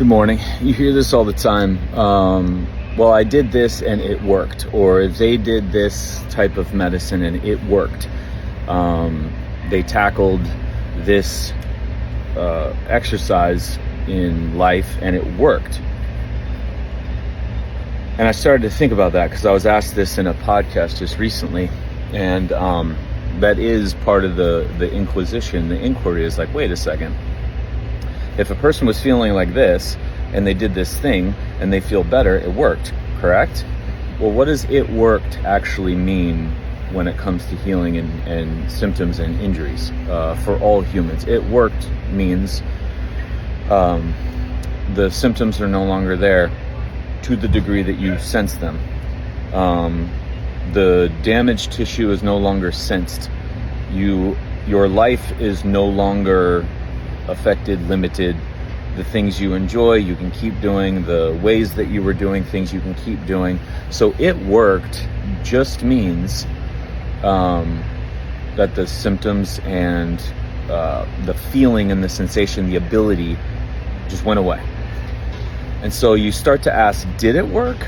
Good morning. You hear this all the time. Well, I did this and it worked. Or they did this type of medicine and it worked. They tackled this exercise in life and it worked. And I started to think about that because I was asked this in a podcast just recently. And that is part of the inquisition. The inquiry is like, wait a second. If a person was feeling like this and they did this thing and they feel better, it worked, correct? Well, what does it worked actually mean when it comes to healing and symptoms and injuries for all humans? It worked means the symptoms are no longer there to the degree that you sense them. The damaged tissue is no longer sensed. Your life is no longer affected, limited. The things you enjoy, you can keep doing. The ways that you were doing things, you can keep doing. So it worked just means that the symptoms and the feeling and the sensation, the ability just went away. And so you start to ask, did it work?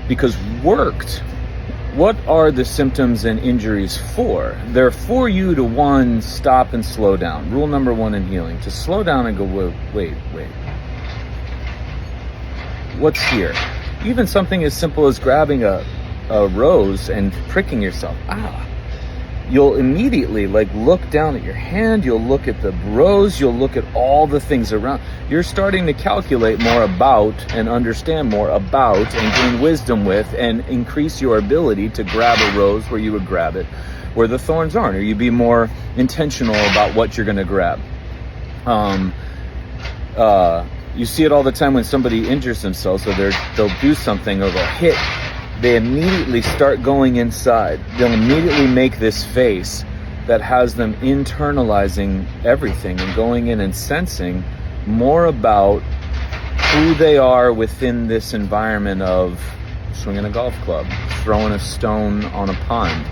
Because worked, what are the symptoms and injuries for? They're for you to, one, stop and slow down. Rule number one in healing, to slow down and go, wait. What's here? Even something as simple as grabbing a rose and pricking yourself. You'll immediately look down at your hand, you'll look at the rose, you'll look at all the things around. You're starting to calculate more about and understand more about and gain wisdom with and increase your ability to grab a rose where you would grab it where the thorns aren't, or you be more intentional about what you're going to grab. You see it all the time when somebody injures themselves, so they'll do something or they'll hit. They immediately start going inside. They'll immediately make this face that has them internalizing everything and going in and sensing more about who they are within this environment of swinging a golf club, throwing a stone on a pond,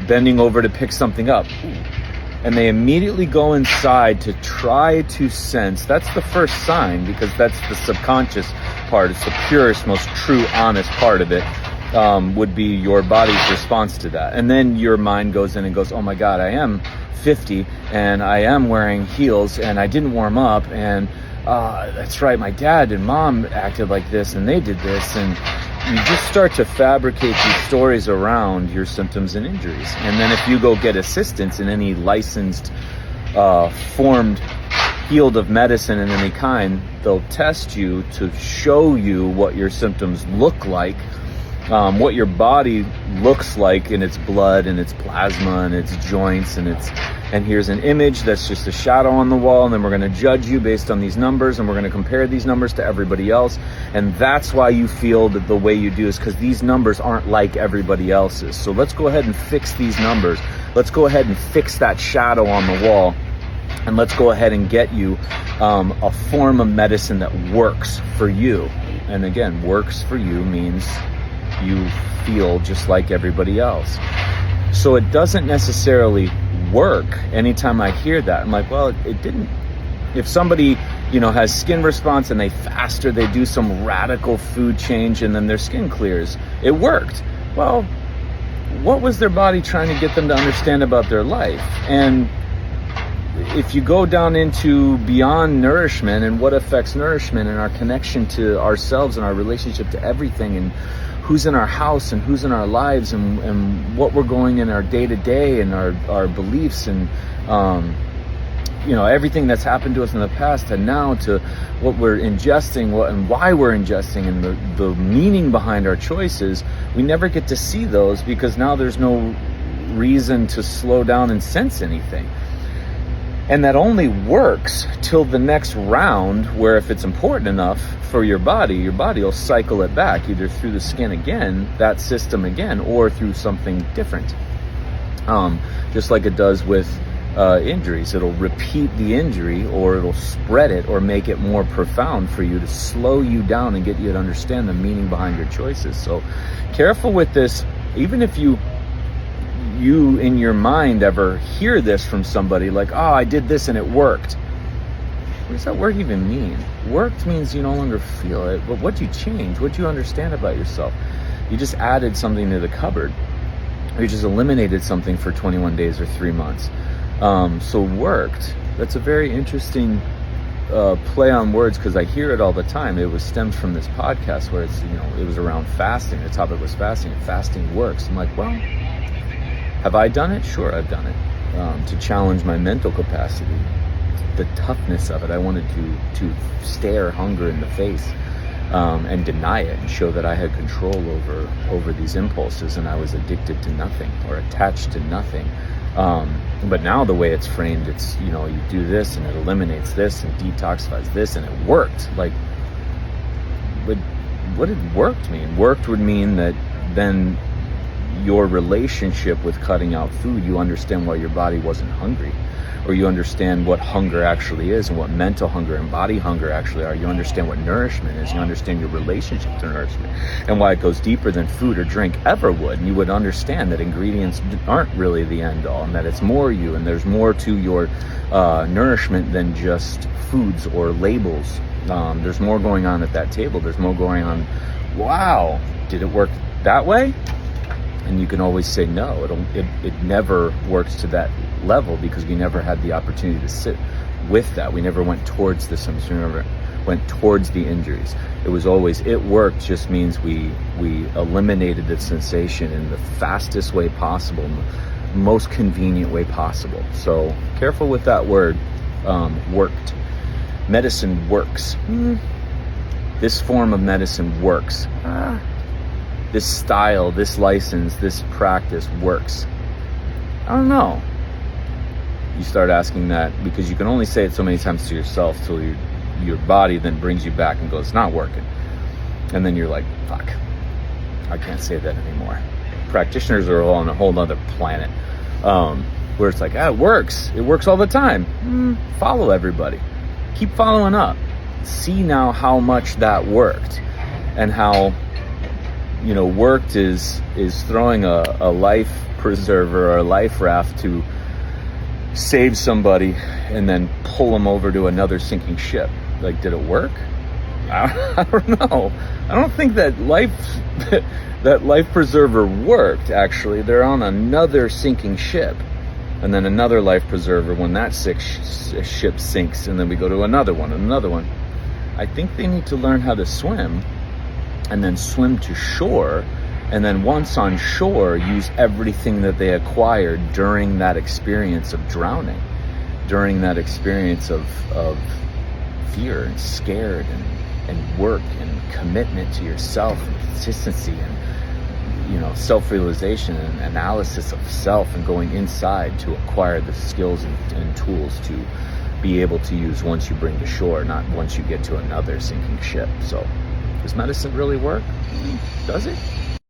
bending over to pick something up. And they immediately go inside to try to sense. That's the first sign, because that's the subconscious part. It's the purest, most true, honest part of it, would be your body's response to that. And then your mind goes in and goes, oh my God, I am 50 and I am wearing heels and I didn't warm up, and that's right, my dad and mom acted like this and they did this, and you just start to fabricate these stories around your symptoms and injuries. And then if you go get assistance in any licensed, formed field of medicine in any kind, they'll test you to show you what your symptoms look like, what your body looks like in its blood and its plasma and its joints and here's an image that's just a shadow on the wall, and then we're going to judge you based on these numbers, and we're going to compare these numbers to everybody else. And that's why you feel that the way you do is because these numbers aren't like everybody else's. So let's go ahead and fix these numbers. Let's go ahead and fix that shadow on the wall, and let's go ahead and get you a form of medicine that works for you. And again, works for you means you feel just like everybody else. So it doesn't necessarily work. Anytime I hear that, I'm like, well, it didn't. If somebody, has skin response and they fast, or they do some radical food change and then their skin clears, it worked. Well, what was their body trying to get them to understand about their life? And if you go down into beyond nourishment and what affects nourishment and our connection to ourselves and our relationship to everything, and who's in our house and who's in our lives, and what we're going in our day-to-day and our beliefs, and everything that's happened to us in the past and now, to what we're ingesting, and why we're ingesting, and the meaning behind our choices, we never get to see those because now there's no reason to slow down and sense anything. And that only works till the next round, where if it's important enough for your body will cycle it back, either through the skin again, that system again, or through something different. Just like it does with injuries. It'll repeat the injury, or it'll spread it, or make it more profound for you to slow you down and get you to understand the meaning behind your choices. So careful with this. Even if you in your mind ever hear this from somebody, like, oh, I did this and it worked. what does that word even mean? Worked means you no longer feel it, but what do you change? What do you understand about yourself? You just added something to the cupboard, or you just eliminated something for 21 days or 3 months. So worked, that's a very interesting play on words, because I hear it all the time. It was stemmed from this podcast where it's, it was around fasting. The topic was fasting, and fasting works. I'm like, well, have I done it? Sure, I've done it. To challenge my mental capacity, the toughness of it. I wanted to stare hunger in the face and deny it, and show that I had control over these impulses, and I was addicted to nothing or attached to nothing. But now the way it's framed, it's, you do this and it eliminates this and detoxifies this, and it worked. Like, but what did worked mean? Worked would mean that then your relationship with cutting out food, you understand why your body wasn't hungry, or you understand what hunger actually is, and what mental hunger and body hunger actually are. You understand what nourishment is. You understand your relationship to nourishment, and why it goes deeper than food or drink ever would. And you would understand that ingredients aren't really the end all, and that it's more you, and there's more to your nourishment than just foods or labels. There's more going on at that table. There's more going on. Wow, did it work that way? And you can always say no. It never works to that level, because we never had the opportunity to sit with that. We never went towards the symptoms. We never went towards the injuries. It was always, it worked just means we eliminated the sensation in the fastest way possible, most convenient way possible. So careful with that word, worked. Medicine works. This form of medicine works. This style, this license, this practice works. I don't know. You start asking that, because you can only say it so many times to yourself till your body then brings you back and goes, it's not working. And then you're like, fuck, I can't say that anymore. Practitioners are on a whole other planet, where it's like, it works. It works all the time. Follow everybody. Keep following up. See now how much that worked, and how, worked is throwing a life preserver or a life raft to save somebody and then pull them over to another sinking ship. Like, did it work? I don't know. I don't think that life preserver worked, actually. They're on another sinking ship, and then another life preserver when that ship sinks, and then we go to another one and another one. I think they need to learn how to swim, and then swim to shore, and then once on shore, use everything that they acquired during that experience of drowning, during that experience of fear and scared and work and commitment to yourself and consistency and, self-realization and analysis of self, and going inside to acquire the skills and tools to be able to use once you bring to shore, not once you get to another sinking ship. So, does medicine really work? Does it?